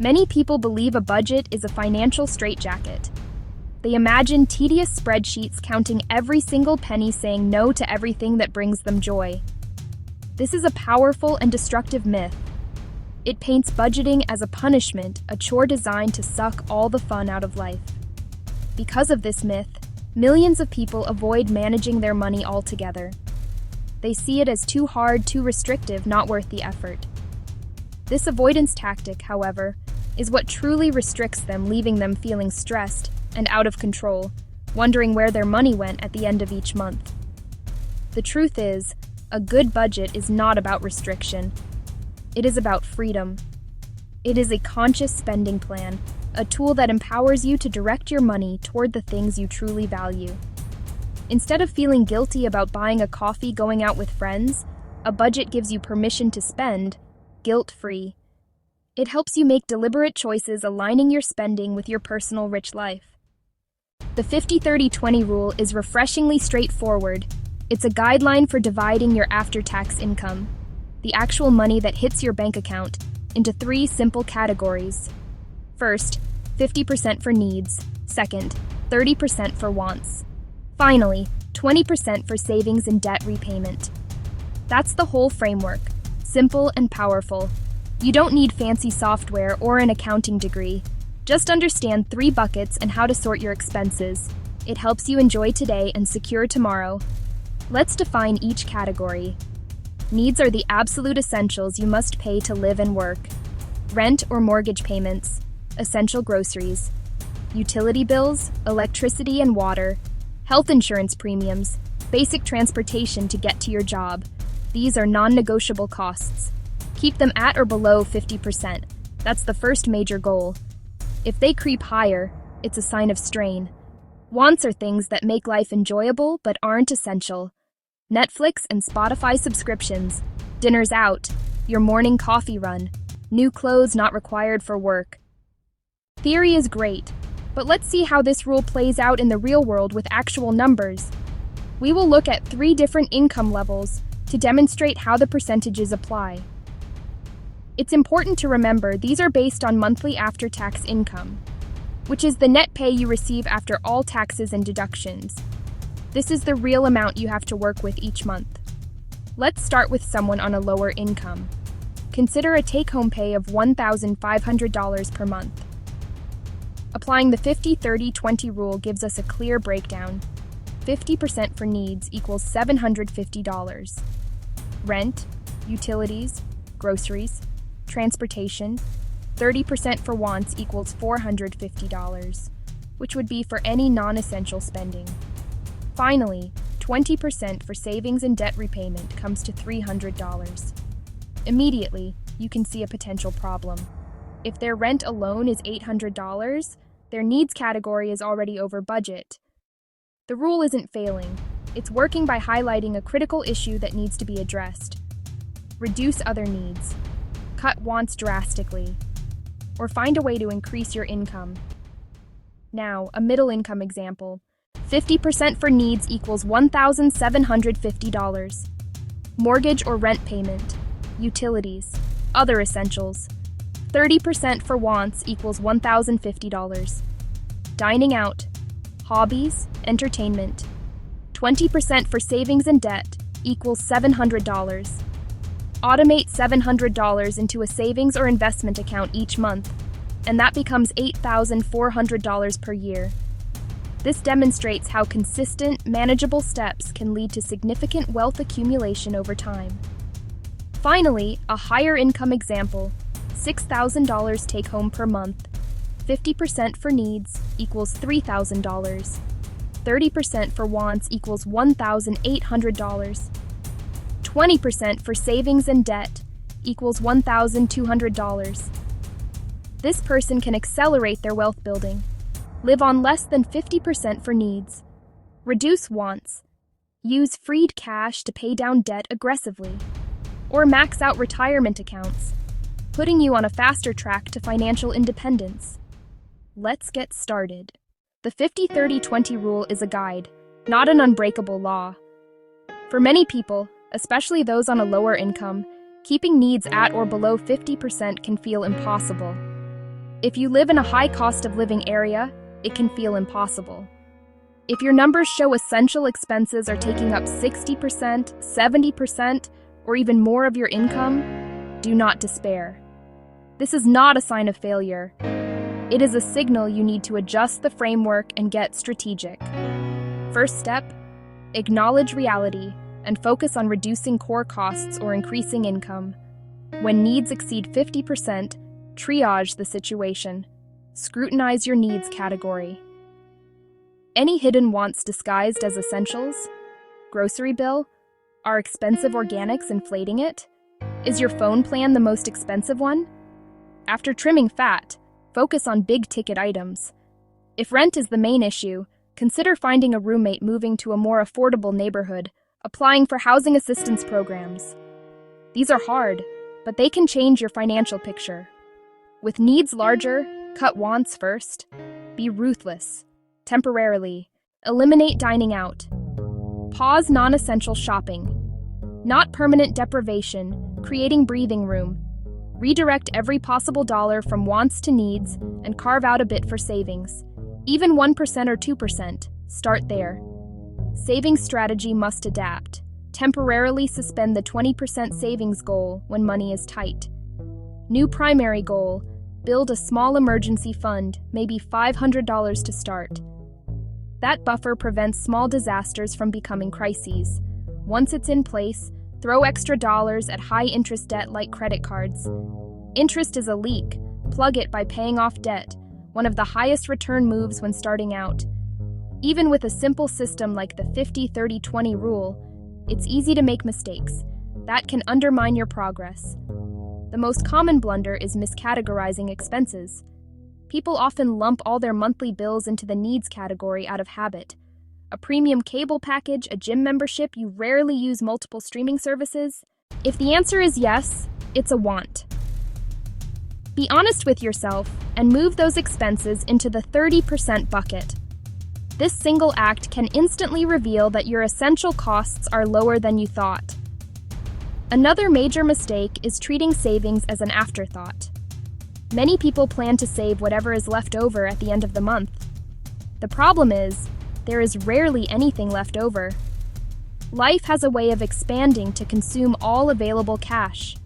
Many people believe a budget is a financial straitjacket. They imagine tedious spreadsheets counting every single penny, saying no to everything that brings them joy. This is a powerful and destructive myth. It paints budgeting as a punishment, a chore designed to suck all the fun out of life. Because of this myth, millions of people avoid managing their money altogether. They see it as too hard, too restrictive, not worth the effort. This avoidance tactic, however, is what truly restricts them, leaving them feeling stressed and out of control, wondering where their money went at the end of each month. The truth is, a good budget is not about restriction. It is about freedom. It is a conscious spending plan, a tool that empowers you to direct your money toward the things you truly value. Instead of feeling guilty about buying a coffee, going out with friends, a budget gives you permission to spend, guilt-free. It helps you make deliberate choices, aligning your spending with your personal rich life. The 50-30-20 rule is refreshingly straightforward. It's a guideline for dividing your after-tax income, the actual money that hits your bank account, into 3 simple categories. First, 50% for needs. Second, 30% for wants. Finally, 20% for savings and debt repayment. That's the whole framework. Simple and powerful. You don't need fancy software or an accounting degree. Just understand 3 buckets and how to sort your expenses. It helps you enjoy today and secure tomorrow. Let's define each category. Needs are the absolute essentials you must pay to live and work. Rent or mortgage payments, essential groceries, utility bills, electricity and water, health insurance premiums, basic transportation to get to your job. These are non-negotiable costs. Keep them at or below 50%. That's the first major goal. If they creep higher, it's a sign of strain. Wants are things that make life enjoyable but aren't essential. Netflix and Spotify subscriptions, dinners out, your morning coffee run, new clothes not required for work. Theory is great, but let's see how this rule plays out in the real world with actual numbers. We will look at 3 different income levels to demonstrate how the percentages apply. It's important to remember these are based on monthly after-tax income, which is the net pay you receive after all taxes and deductions. This is the real amount you have to work with each month. Let's start with someone on a lower income. Consider a take-home pay of $1,500 per month. Applying the 50-30-20 rule gives us a clear breakdown. 50% for needs equals $750. Rent, utilities, groceries, transportation. 30% for wants equals $450, which would be for any non-essential spending. Finally, 20% for savings and debt repayment comes to $300. Immediately, you can see a potential problem. If their rent alone is $800, their needs category is already over budget. The rule isn't failing. It's working by highlighting a critical issue that needs to be addressed. Reduce other needs. Cut wants drastically. Or find a way to increase your income. Now, a middle income example. 50% for needs equals $1,750. Mortgage or rent payment, utilities, other essentials. 30% for wants equals $1,050. Dining out, hobbies, entertainment. 20% for savings and debt equals $700. Automate $700 into a savings or investment account each month, and that becomes $8,400 per year. This demonstrates how consistent, manageable steps can lead to significant wealth accumulation over time. Finally, a higher income example, $6,000 take home per month. 50% for needs equals $3,000. 30% for wants equals $1,800. 20% for savings and debt equals $1,200. This person can accelerate their wealth building. Live on less than 50% for needs. Reduce wants. Use freed cash to pay down debt aggressively. Or max out retirement accounts, putting you on a faster track to financial independence. Let's get started. The 50-30-20 rule is a guide, not an unbreakable law. For many people, especially those on a lower income, keeping needs at or below 50% can feel impossible. If you live in a high cost of living area, it can feel impossible. If your numbers show essential expenses are taking up 60%, 70%, or even more of your income, do not despair. This is not a sign of failure. It is a signal you need to adjust the framework and get strategic. First step, acknowledge reality and focus on reducing core costs or increasing income. When needs exceed 50%, triage the situation. Scrutinize your needs category. Any hidden wants disguised as essentials? Grocery bill? Are expensive organics inflating it? Is your phone plan the most expensive one? After trimming fat, focus on big-ticket items. If rent is the main issue, consider finding a roommate moving to a more affordable neighborhood, applying for housing assistance programs. These are hard, but they can change your financial picture. With needs larger, cut wants first. Be ruthless. Temporarily, eliminate dining out. Pause non-essential shopping. Not permanent deprivation, creating breathing room. Redirect every possible dollar from wants to needs and carve out a bit for savings. Even 1% or 2%, start there. Savings strategy must adapt. Temporarily suspend the 20% savings goal when money is tight. New primary goal, build a small emergency fund, maybe $500 to start. That buffer prevents small disasters from becoming crises. Once it's in place, throw extra dollars at high-interest debt like credit cards. Interest is a leak. Plug it by paying off debt, one of the highest return moves when starting out. Even with a simple system like the 50-30-20 rule, it's easy to make mistakes. That can undermine your progress. The most common blunder is miscategorizing expenses. People often lump all their monthly bills into the needs category out of habit. A premium cable package, a gym membership, you rarely use multiple streaming services? If the answer is yes, it's a want. Be honest with yourself and move those expenses into the 30% bucket. This single act can instantly reveal that your essential costs are lower than you thought. Another major mistake is treating savings as an afterthought. Many people plan to save whatever is left over at the end of the month. The problem is, there is rarely anything left over. Life has a way of expanding to consume all available cash.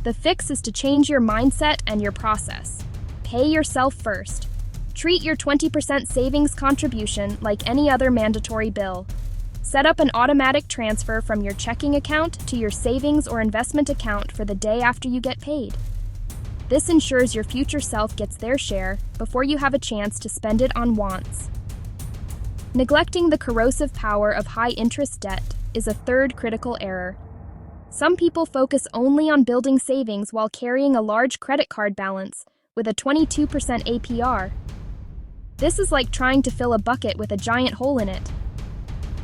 The fix is to change your mindset and your process. Pay yourself first. Treat your 20% savings contribution like any other mandatory bill. Set up an automatic transfer from your checking account to your savings or investment account for the day after you get paid. This ensures your future self gets their share before you have a chance to spend it on wants. Neglecting the corrosive power of high-interest debt is a third critical error. Some people focus only on building savings while carrying a large credit card balance with a 22% APR. This is like trying to fill a bucket with a giant hole in it.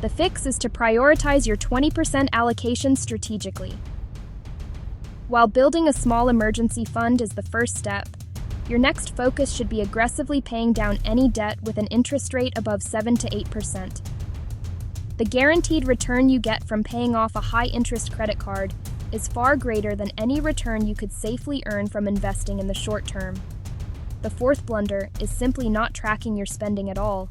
The fix is to prioritize your 20% allocation strategically. While building a small emergency fund is the first step, your next focus should be aggressively paying down any debt with an interest rate above 7 to 8%. The guaranteed return you get from paying off a high-interest credit card is far greater than any return you could safely earn from investing in the short term. The fourth blunder is simply not tracking your spending at all.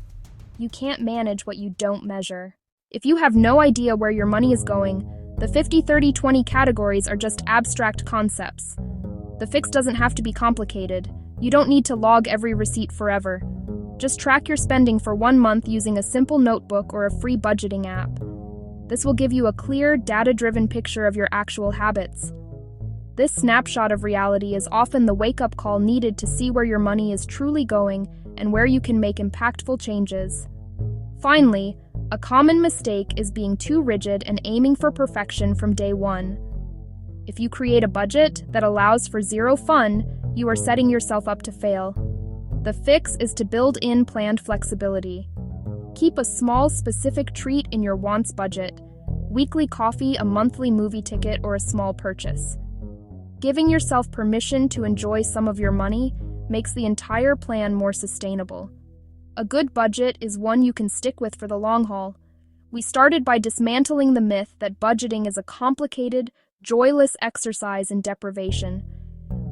You can't manage what you don't measure. If you have no idea where your money is going, the 50-30-20 categories are just abstract concepts. The fix doesn't have to be complicated. You don't need to log every receipt forever. Just track your spending for 1 month using a simple notebook or a free budgeting app. This will give you a clear, data-driven picture of your actual habits. This snapshot of reality is often the wake-up call needed to see where your money is truly going and where you can make impactful changes. Finally, a common mistake is being too rigid and aiming for perfection from day one. If you create a budget that allows for zero fun, you are setting yourself up to fail. The fix is to build in planned flexibility. Keep a small, specific treat in your wants budget: weekly coffee, a monthly movie ticket, or a small purchase. Giving yourself permission to enjoy some of your money makes the entire plan more sustainable. A good budget is one you can stick with for the long haul. We started by dismantling the myth that budgeting is a complicated, joyless exercise in deprivation.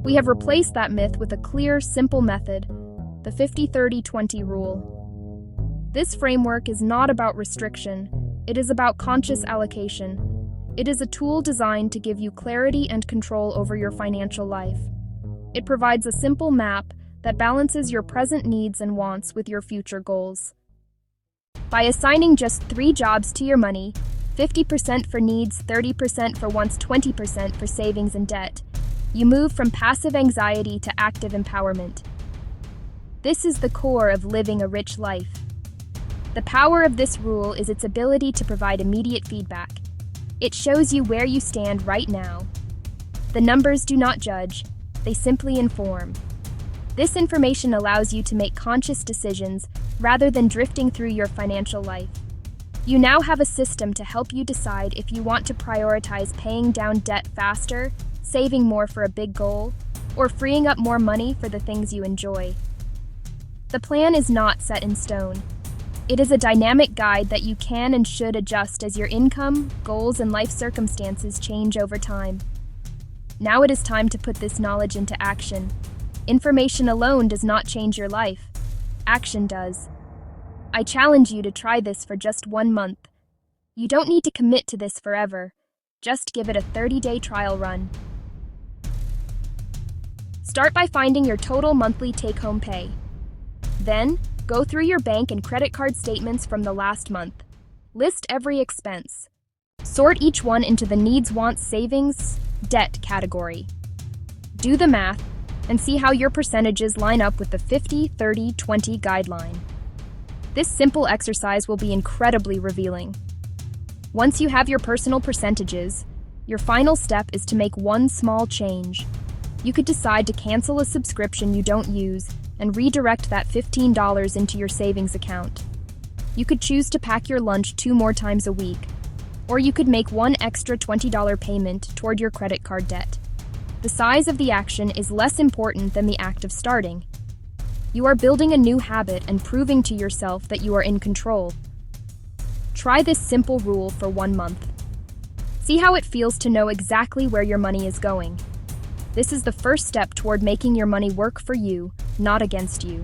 We have replaced that myth with a clear, simple method, the 50-30-20 rule. This framework is not about restriction, it is about conscious allocation. It is a tool designed to give you clarity and control over your financial life. It provides a simple map that balances your present needs and wants with your future goals. By assigning just 3 jobs to your money, 50% for needs, 30% for wants, 20% for savings and debt, you move from passive anxiety to active empowerment. This is the core of living a rich life. The power of this rule is its ability to provide immediate feedback. It shows you where you stand right now. The numbers do not judge, they simply inform. This information allows you to make conscious decisions rather than drifting through your financial life. You now have a system to help you decide if you want to prioritize paying down debt faster, saving more for a big goal, or freeing up more money for the things you enjoy. The plan is not set in stone. It is a dynamic guide that you can and should adjust as your income, goals, and life circumstances change over time. Now it is time to put this knowledge into action. Information alone does not change your life. Action does. I challenge you to try this for just 1 month. You don't need to commit to this forever. Just give it a 30-day trial run. Start by finding your total monthly take-home pay. Then, go through your bank and credit card statements from the last month. List every expense. Sort each one into the needs, wants, savings, debt category. Do the math and see how your percentages line up with the 50-30-20 guideline. This simple exercise will be incredibly revealing. Once you have your personal percentages, your final step is to make one small change. You could decide to cancel a subscription you don't use and redirect that $15 into your savings account. You could choose to pack your lunch 2 more times a week, or you could make one extra $20 payment toward your credit card debt. The size of the action is less important than the act of starting. You are building a new habit and proving to yourself that you are in control. Try this simple rule for 1 month. See how it feels to know exactly where your money is going. This is the first step toward making your money work for you, not against you.